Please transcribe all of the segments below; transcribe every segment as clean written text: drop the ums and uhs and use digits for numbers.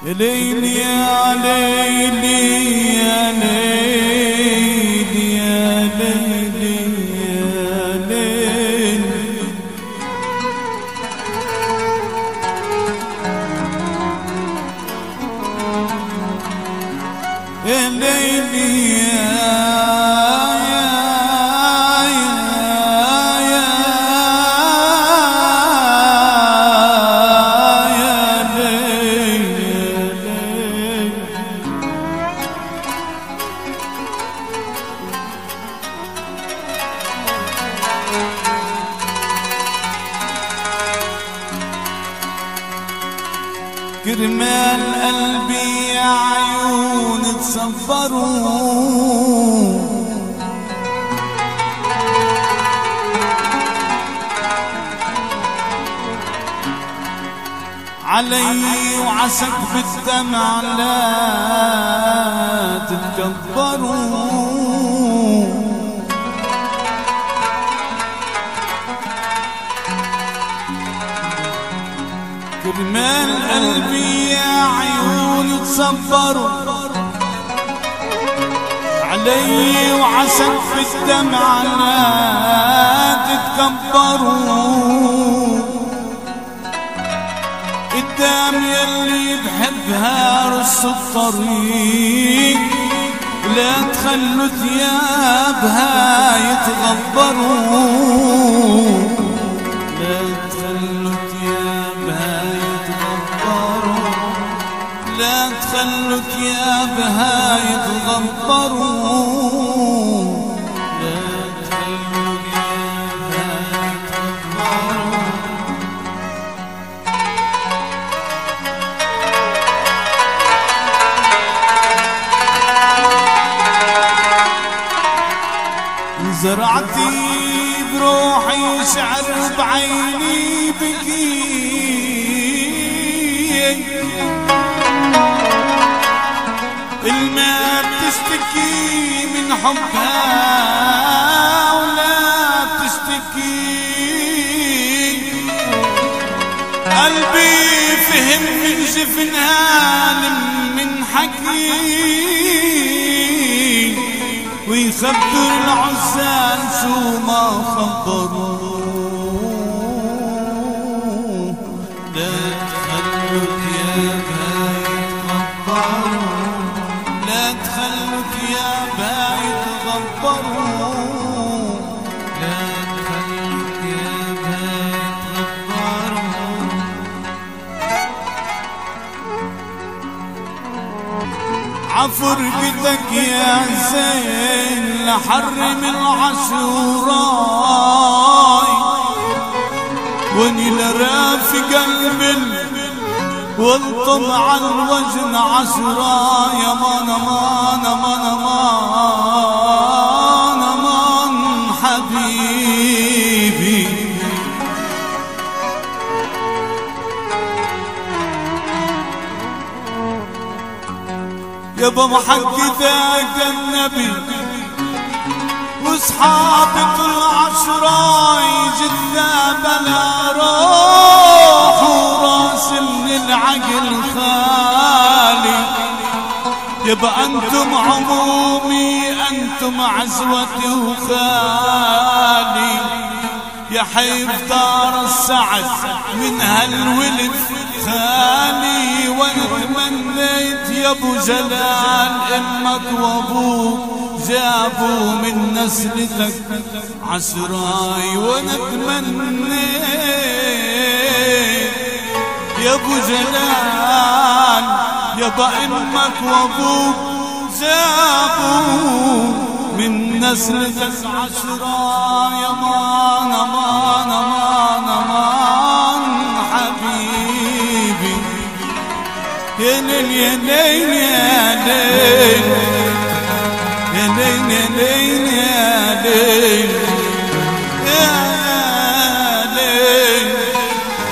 يا ليل يا ليل يا ليل يا ليل يا ليل يا ليل كرمال قلبي يا عيون تصبروا علي وعسك بالدمع لا تتكبروا كرمال قلبي يا عيون تصبروا علي وعسك في الدمع لا تتكبروا قدام يلي بحبها رص الطريق لا تخلوا ثيابها يتغبروا لا تخلوا ثيابها يتغبروا لا تخلوا ثيابها يتغبروا لا تخلوا ثيابها يتغبروا زرعتي بروحي شعر بعيني بكي الماء بتشتكي من حبها ولا بتشتكي قلبي فهم من جفنها من حكي ويخبر العزال شو ما خبروا لا تخلوا ثيابها يتغبروا لا تخلوا ثيابها يتغبروا لا تخلوا ثيابها يتغبروا عفرقتك يا زين لحرم العاشوراي وني لرافي قلبي والطمع الوجن عشرا يا مان امان امان امان امان حبيبي يابا محقدك النبي واصحابك العشراي جثة بلا روح وراس من العقل خالي يابا انتم عمومي انتم عزوتي وخالي يا حيف دار السعد من هالولد خالي وانا تمنيت يا ابو جلال امك وابوك جابوا من نسلتك عشراي وانا تمنيت يا ابو جلال يابا امك وابوك جابوا من نسلتك عشراي يا مان امان امان امان حبيبي يا ليل يا ليل يا ليل يا ليل يا ليل يا ليل يا ليل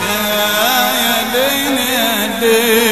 يا ليل يا ليل